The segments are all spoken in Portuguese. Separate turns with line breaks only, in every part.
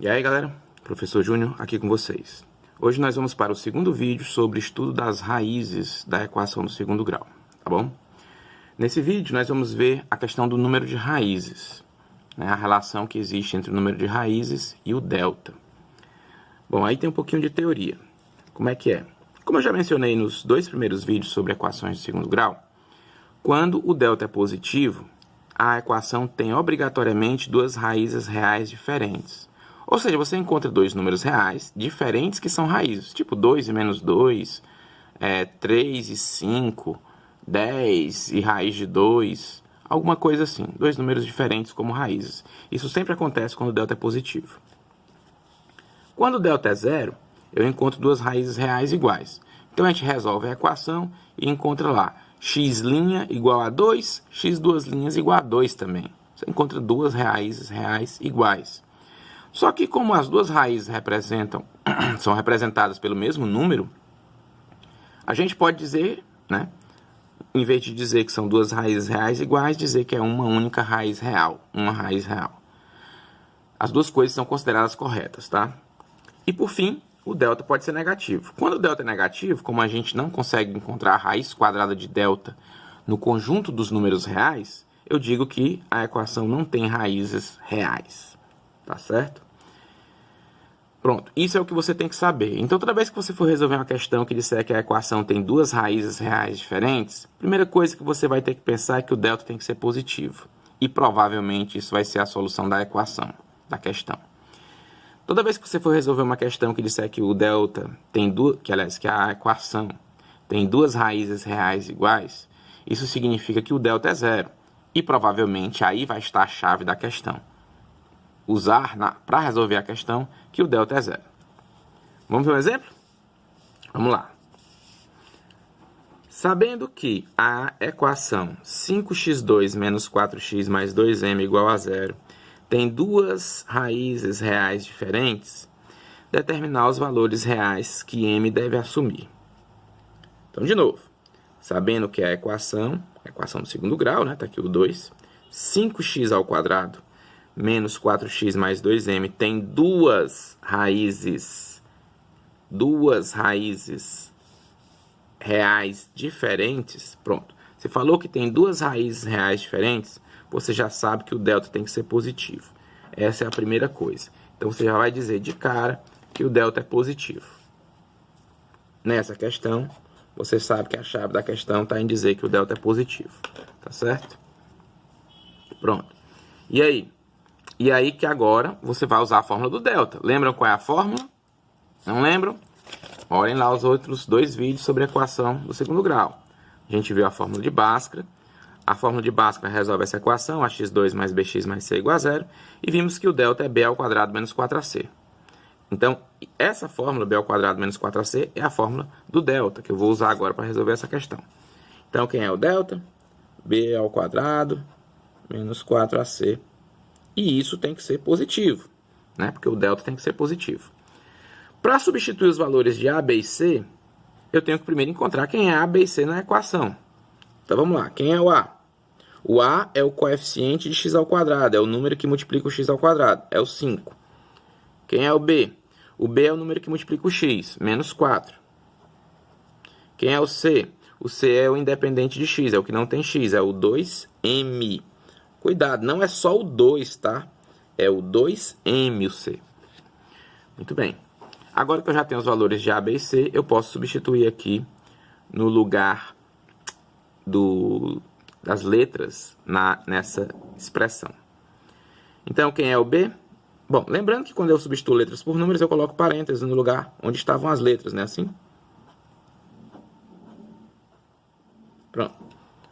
E aí galera, Professor Júnior aqui com vocês. Hoje nós vamos para o segundo vídeo sobre estudo das raízes da equação do segundo grau, tá bom? Nesse vídeo nós vamos ver a questão do número de raízes, né? A relação que existe entre o número de raízes e o delta. Bom, aí tem um pouquinho de teoria. Como é que é? Como eu já mencionei nos dois primeiros vídeos sobre equações de segundo grau, quando o delta é positivo, a equação tem obrigatoriamente duas raízes reais diferentes. Ou seja, você encontra dois números reais diferentes que são raízes, tipo 2 e menos 2, 3 e 5, 10 e raiz de 2, alguma coisa assim. Dois números diferentes como raízes. Isso sempre acontece quando o delta é positivo. Quando o delta é zero, eu encontro duas raízes reais iguais. Então a gente resolve a equação e encontra lá x' igual a 2, x duas linhas igual a 2 também. Você encontra duas raízes reais iguais. Só que como as duas raízes são representadas pelo mesmo número, a gente pode dizer, né, em vez de dizer que são duas raízes reais iguais, dizer que é uma única raiz real, uma raiz real. As duas coisas são consideradas corretas, tá? E por fim, o delta pode ser negativo. Quando o delta é negativo, como a gente não consegue encontrar a raiz quadrada de delta no conjunto dos números reais, eu digo que a equação não tem raízes reais. Tá certo? Pronto, isso é o que você tem que saber. Então, toda vez que você for resolver uma questão que disser que a equação tem duas raízes reais diferentes, a primeira coisa que você vai ter que pensar é que o delta tem que ser positivo. E provavelmente isso vai ser a solução da equação, da questão. Toda vez que você for resolver uma questão que disser que o delta tem que a equação tem duas raízes reais iguais, isso significa que o delta é zero. E provavelmente aí vai estar a chave da questão. Usar para resolver a questão que o delta é zero. Vamos ver um exemplo? Vamos lá. Sabendo que a equação 5x2 menos 4x mais 2m igual a zero tem duas raízes reais diferentes, determinar os valores reais que m deve assumir. Então, de novo, sabendo que a equação do segundo grau, né, tá aqui o 2, 5x ao quadrado menos 4x mais 2m tem duas raízes reais diferentes. Pronto. Você falou que tem duas raízes reais diferentes, você já sabe que o delta tem que ser positivo. Essa é a primeira coisa. Então, você já vai dizer de cara que o delta é positivo. Nessa questão, você sabe que a chave da questão está em dizer que o delta é positivo. Tá certo? Pronto. E aí? E aí que agora você vai usar a fórmula do delta. Lembram qual é a fórmula? Não lembram? Olhem lá os outros dois vídeos sobre a equação do segundo grau. A gente viu a fórmula de Bhaskara. A fórmula de Bhaskara resolve essa equação, ax2 mais bx mais c igual a zero. E vimos que o delta é b ao quadrado menos 4ac. Então, essa fórmula, b ao quadrado menos 4ac, é a fórmula do delta, que eu vou usar agora para resolver essa questão. Então, quem é o delta? b ao quadrado menos 4ac. E isso tem que ser positivo, né? Porque o delta tem que ser positivo. Para substituir os valores de a, b e c, eu tenho que primeiro encontrar quem é a, b e c na equação. Então vamos lá, quem é o a? O a é o coeficiente de x ao quadrado, é o número que multiplica o x ao quadrado, é o 5. Quem é o b? O b é o número que multiplica o x, menos 4. Quem é o c? O c é o independente de x, é o que não tem x, é o 2m. Cuidado, não é só o 2, tá? É o 2m o c. Muito bem. Agora que eu já tenho os valores de a, b e c, eu posso substituir aqui no lugar das letras nessa expressão. Então, quem é o b? Bom, lembrando que quando eu substituo letras por números, eu coloco parênteses no lugar onde estavam as letras, né? Assim. Pronto.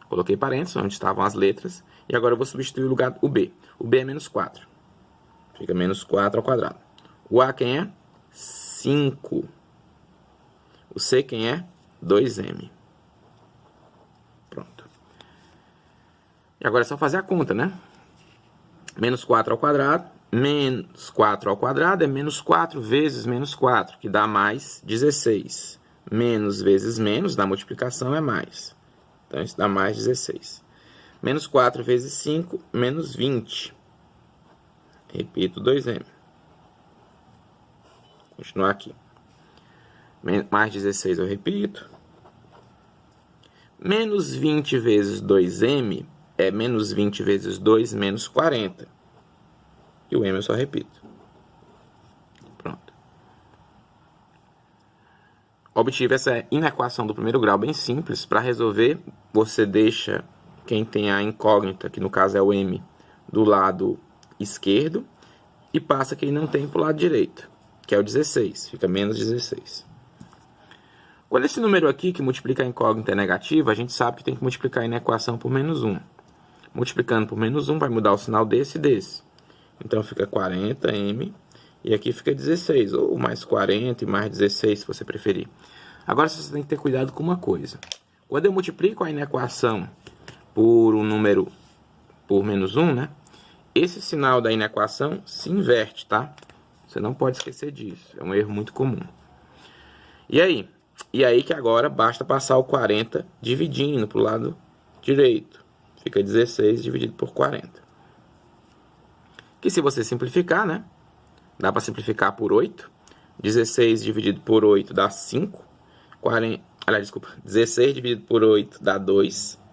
Coloquei parênteses onde estavam as letras. E agora eu vou substituir o lugar o b. O b é menos 4. Fica menos 4 ao quadrado. O a quem é? 5. O c quem é? 2m. Pronto. E agora é só fazer a conta, né? Menos 4 ao quadrado. Menos 4 ao quadrado é menos 4 vezes menos 4, que dá mais 16. Menos vezes menos, da multiplicação, é mais. Então, isso dá mais 16. Menos 4 vezes 5, menos 20. Repito, 2m. continuar aqui. Mais 16 eu repito. Menos 20 vezes 2m é menos 20 vezes 2 menos 40. E o m eu só repito. Pronto. Obtive essa inequação do primeiro grau bem simples. Para resolver, você deixa quem tem a incógnita, que no caso é o m, do lado esquerdo, e passa quem não tem para o lado direito, que é o 16. Fica menos 16. Quando esse número aqui, que multiplica a incógnita, é negativo, a gente sabe que tem que multiplicar a inequação por menos 1. Multiplicando por menos 1, vai mudar o sinal desse e desse. Então, fica 40m, e aqui fica 16, ou mais 40 e mais 16, se você preferir. Agora, você tem que ter cuidado com uma coisa. Quando eu multiplico a inequação por um número por menos 1, né? Esse sinal da inequação se inverte, tá? Você não pode esquecer disso. É um erro muito comum. E aí? E aí que agora basta passar o 40 dividindo para o lado direito. Fica 16 dividido por 40. Que se você simplificar, né? Dá para simplificar por 8. 16 dividido por 8 dá 5. 16 dividido por 8 dá 2.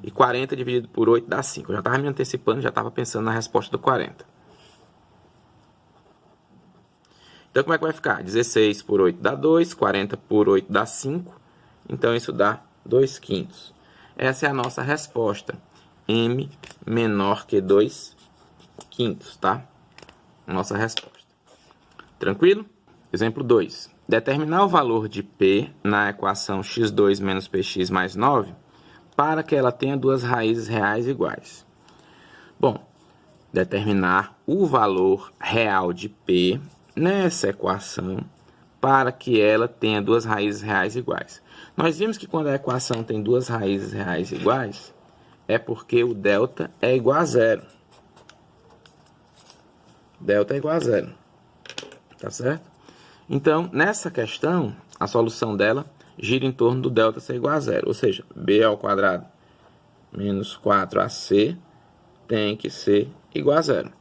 E 40 dividido por 8 dá 5. Eu já estava me antecipando, já estava pensando na resposta do 40. Então, como é que vai ficar? 16 por 8 dá 2, 40 por 8 dá 5. Então, isso dá 2/5. Essa é a nossa resposta. M menor que 2/5, tá? Nossa resposta. Tranquilo? Exemplo 2. Determinar o valor de P na equação x2 menos px mais 9 para que ela tenha duas raízes reais iguais. Bom, determinar o valor real de P nessa equação para que ela tenha duas raízes reais iguais. Nós vimos que quando a equação tem duas raízes reais iguais, é porque o delta é igual a zero. Delta é igual a zero. Tá certo? Então, nessa questão, a solução dela gira em torno do delta ser igual a zero. Ou seja, b ao quadrado menos 4ac tem que ser igual a zero.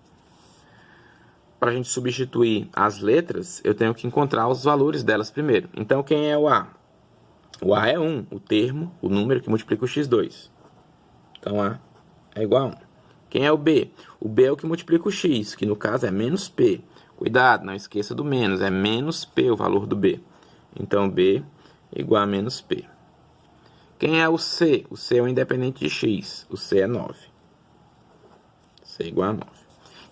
Para a gente substituir as letras, eu tenho que encontrar os valores delas primeiro. Então, quem é o A? O A é 1, o termo, o número que multiplica o x2. Então, A é igual a 1. Quem é o B? O B é o que multiplica o x, que no caso é menos P. Cuidado, não esqueça do menos, é menos P o valor do B. Então, B igual a menos P. Quem é o C? O C é o independente de x, o C é 9. C igual a 9.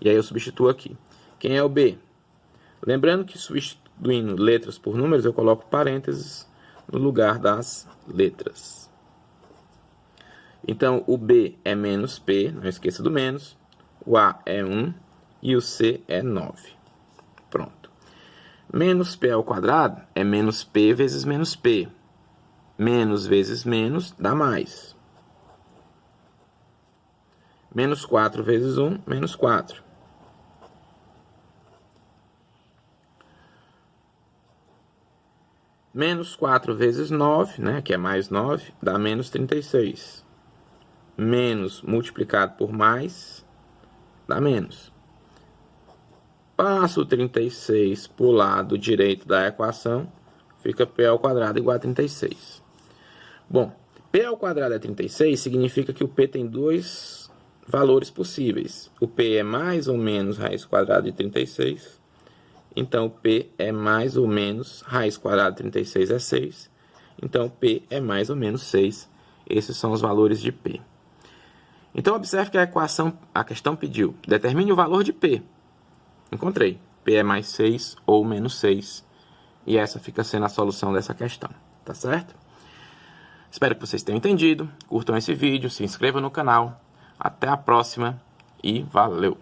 E aí eu substituo aqui. Quem é o B? Lembrando que substituindo letras por números, eu coloco parênteses no lugar das letras. Então, o B é menos P, não esqueça do menos. O A é 1 e o C é 9. Pronto. Menos P ao quadrado é menos P vezes menos P. Menos vezes menos dá mais. Menos 4 vezes 1, menos 4. Menos 4 vezes 9, né, que é mais 9, dá menos 36. Menos multiplicado por mais, dá menos. Passo o 36 para o lado direito da equação, fica P ao quadrado igual a 36. Bom, P ao quadrado é 36, significa que o P tem dois valores possíveis. O P é mais ou menos raiz quadrada de 36. Então, P é mais ou menos raiz quadrada de 36 é 6. Então, P é mais ou menos 6. Esses são os valores de P. Então, observe que a questão pediu: determine o valor de P. Encontrei. P é mais 6 ou menos 6. E essa fica sendo a solução dessa questão. Tá certo? Espero que vocês tenham entendido. Curtam esse vídeo, se inscrevam no canal. Até a próxima e valeu!